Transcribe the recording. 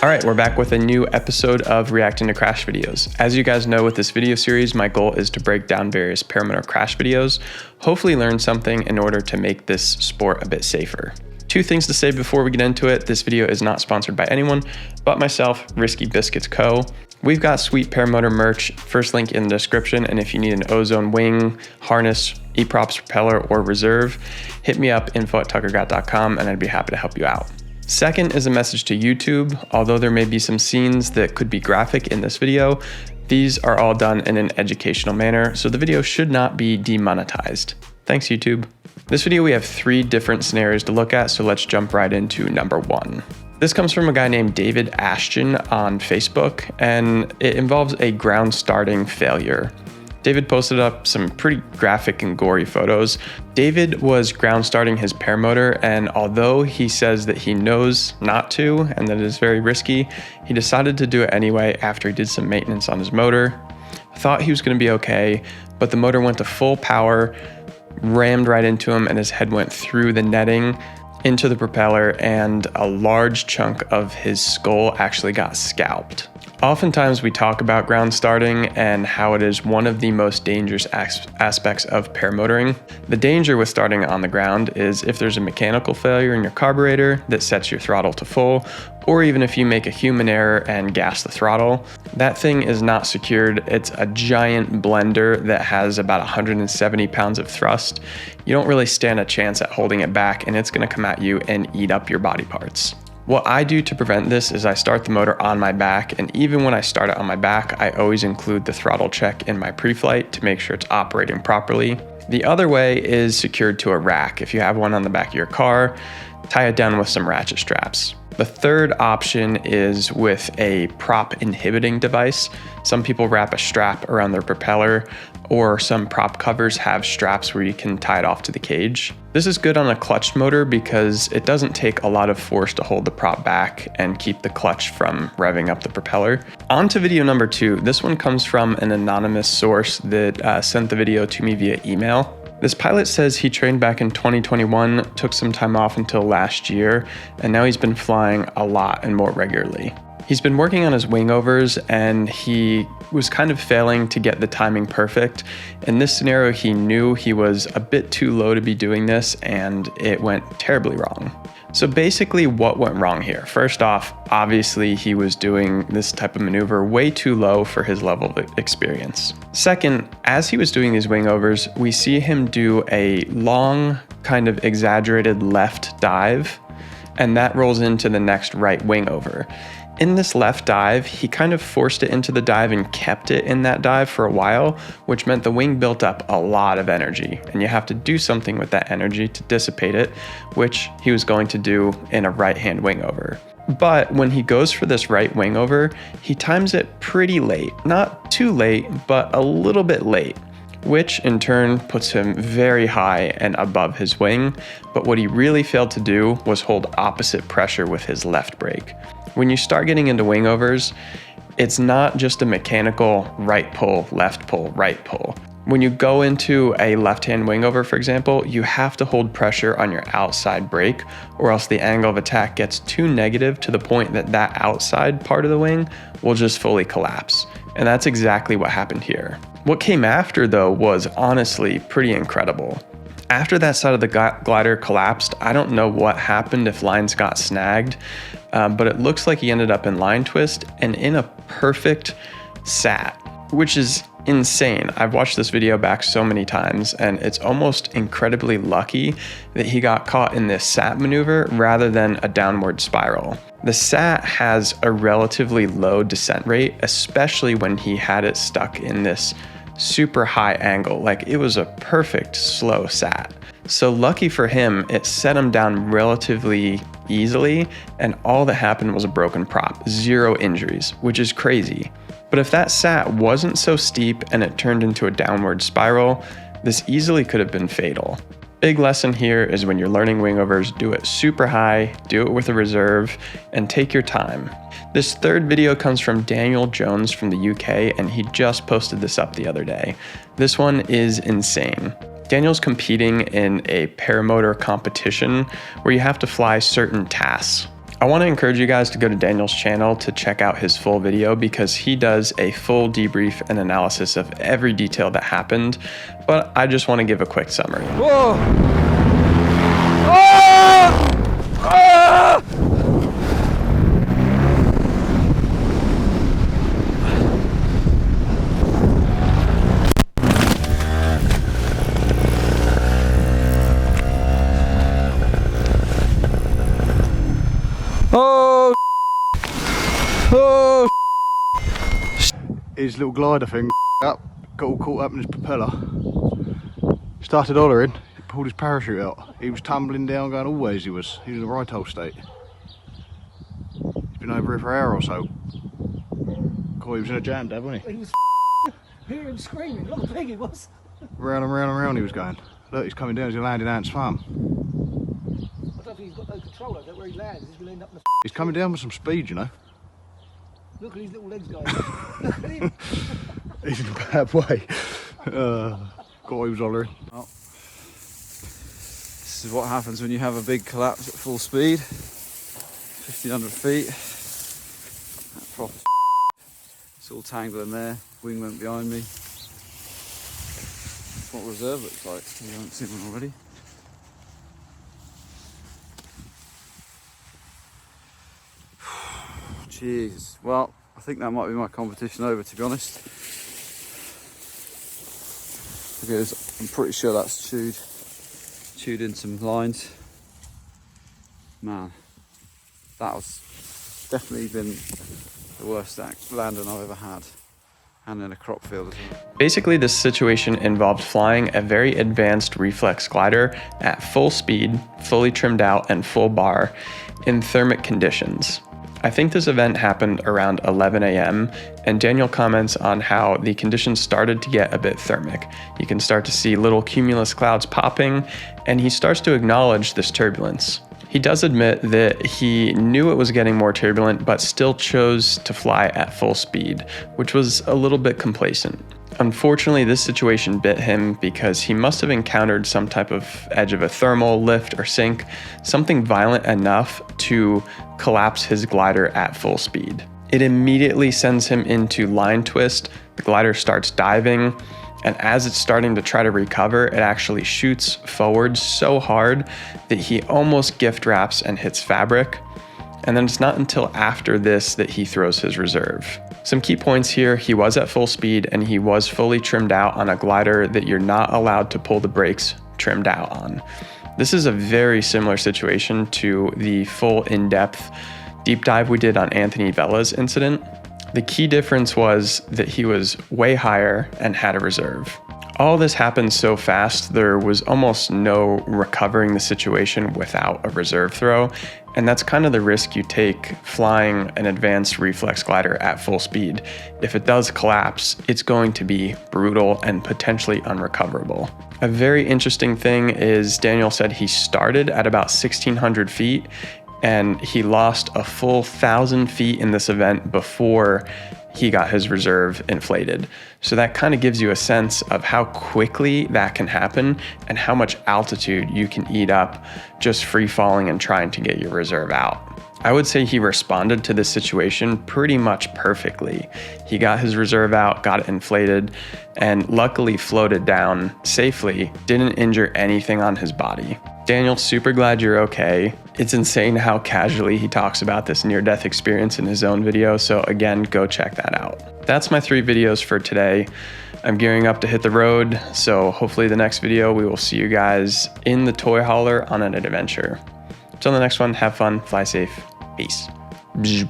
All right, we're back with a new episode of Reacting to Crash Videos. As you guys know, with this video series, my goal is to break down various paramotor crash videos, hopefully learn something in order to make this sport a bit safer. Two things to say before we get into it. This video is not sponsored by anyone but myself, Risky Biscuits Co. We've got sweet paramotor merch, first link in the description, and if you need an ozone wing, harness, eProps propeller, or reserve, hit me up, info@tuckergott.com, and I'd be happy to help you out. Second is a message to YouTube. Although there may be some scenes that could be graphic in this video, these are all done in an educational manner, so the video should not be demonetized. Thanks, YouTube. This video we have 3 different scenarios to look at, so let's jump right into number 1. This comes from a guy named David Ashton on Facebook, and it involves a ground starting failure. David posted up some pretty graphic and gory photos. David was ground starting his paramotor, and although he says that he knows not to and that it is very risky, he decided to do it anyway after he did some maintenance on his motor. Thought he was going to be okay, but the motor went to full power, rammed right into him, and his head went through the netting into the propeller, and a large chunk of his skull actually got scalped. Oftentimes we talk about ground starting and how it is one of the most dangerous aspects of paramotoring. The danger with starting on the ground is if there's a mechanical failure in your carburetor that sets your throttle to full, or even if you make a human error and gas the throttle. That thing is not secured. It's a giant blender that has about 170 pounds of thrust. You don't really stand a chance at holding it back, and it's gonna come at you and eat up your body parts. What I do to prevent this is I start the motor on my back, and even when I start it on my back, I always include the throttle check in my pre-flight to make sure it's operating properly. The other way is secured to a rack. If you have one on the back of your car, tie it down with some ratchet straps. The third option is with a prop inhibiting device. Some people wrap a strap around their propeller, or some prop covers have straps where you can tie it off to the cage. This is good on a clutch motor because it doesn't take a lot of force to hold the prop back and keep the clutch from revving up the propeller. On to video number 2. This one comes from an anonymous source that sent the video to me via email. This pilot says he trained back in 2021, took some time off until last year, and now he's been flying a lot and more regularly. He's been working on his wingovers, and he was kind of failing to get the timing perfect. In this scenario, he knew he was a bit too low to be doing this, and it went terribly wrong. So basically, what went wrong here? First off, obviously he was doing this type of maneuver way too low for his level of experience. Second, as he was doing these wingovers, we see him do a long, kind of exaggerated left dive, and that rolls into the next right wingover. In this left dive, he kind of forced it into the dive and kept it in that dive for a while, which meant the wing built up a lot of energy, and you have to do something with that energy to dissipate it, which he was going to do in a right-hand wingover. But when he goes for this right wingover, he times it pretty late. Not too late, but a little bit late, which in turn puts him very high and above his wing. But what he really failed to do was hold opposite pressure with his left brake. When you start getting into wingovers, it's not just a mechanical right pull, right pull. When you go into a left-hand wingover, for example, you have to hold pressure on your outside brake, or else the angle of attack gets too negative to the point that that outside part of the wing will just fully collapse. And that's exactly what happened here. What came after, though, was honestly pretty incredible. After that side of the glider collapsed, I don't know what happened, if lines got snagged, but it looks like he ended up in line twist and in a perfect sat, which is insane. I've watched this video back so many times, and it's almost incredibly lucky that he got caught in this sat maneuver rather than a downward spiral. The sat has a relatively low descent rate, especially when he had it stuck in this super high angle. Like, it was a perfect slow sat. So lucky for him, it set him down relatively easily, and all that happened was a broken prop, 0 injuries, which is crazy. But if that sat wasn't so steep and it turned into a downward spiral, this easily could have been fatal. Big lesson here is when you're learning wingovers, do it super high, do it with a reserve, and take your time. This third video comes from Daniel Jones from the UK, and he just posted this up the other day. This one is insane. Daniel's competing in a paramotor competition where you have to fly certain tasks. I want to encourage you guys to go to Daniel's channel to check out his full video because he does a full debrief and analysis of every detail that happened, but I just want to give a quick summary. Whoa! Ah! Ah! Oh! Oh! His little glider thing up, got all caught up in his propeller. Started hollering, he pulled his parachute out. He was tumbling down, going all ways. He was in a right old state. He's been over here for an hour or so. God, he was in a jam, Dad, wasn't he? He was hear him screaming. Look how big he was. Round and round and round he was going. Look, he's coming down. He's going to land in Ant's farm. I don't think he's got no control over where he lands. He's going to end up in the He's coming down with some speed, you know. Look at his little legs going. Look at him. He's in a bad way. God, he was hollering. Well, this is what happens when you have a big collapse at full speed. 1,500 feet. That proper it's all tangled in there. Wing went behind me. That's what reserve looks like. You haven't seen one already. Jeez. Well, I think that might be my competition over, to be honest. Because I'm pretty sure that's chewed in some lines. Man, that was definitely been the worst landing I've ever had, and in a crop field as well. Basically, this situation involved flying a very advanced reflex glider at full speed, fully trimmed out and full bar in thermic conditions. I think this event happened around 11 a.m. and Daniel comments on how the conditions started to get a bit thermic. You can start to see little cumulus clouds popping, and he starts to acknowledge this turbulence. He does admit that he knew it was getting more turbulent, but still chose to fly at full speed, which was a little bit complacent. Unfortunately, this situation bit him because he must have encountered some type of edge of a thermal, lift, or sink, something violent enough to collapse his glider at full speed. It immediately sends him into line twist. The glider starts diving, and as it's starting to try to recover, it actually shoots forward so hard that he almost gift wraps and hits fabric. And then it's not until after this that he throws his reserve. Some key points here: he was at full speed and he was fully trimmed out on a glider that you're not allowed to pull the brakes trimmed out on. This is a very similar situation to the full in-depth deep dive we did on Anthony Vella's incident. The key difference was that he was way higher and had a reserve. All this happened so fast, there was almost no recovering the situation without a reserve throw, and that's kind of the risk you take flying an advanced reflex glider at full speed. If it does collapse, it's going to be brutal and potentially unrecoverable. A very interesting thing is Daniel said he started at about 1,600 feet, and he lost a full 1,000 feet in this event before he got his reserve inflated. So that kind of gives you a sense of how quickly that can happen and how much altitude you can eat up just free falling and trying to get your reserve out. I would say he responded to this situation pretty much perfectly. He got his reserve out, got it inflated, and luckily floated down safely, didn't injure anything on his body. Daniel, super glad you're okay. It's insane how casually he talks about this near-death experience in his own video, so again, go check that out. That's my 3 videos for today. I'm gearing up to hit the road, so hopefully the next video we will see you guys in the toy hauler on an adventure. Till the next one, have fun, fly safe, peace.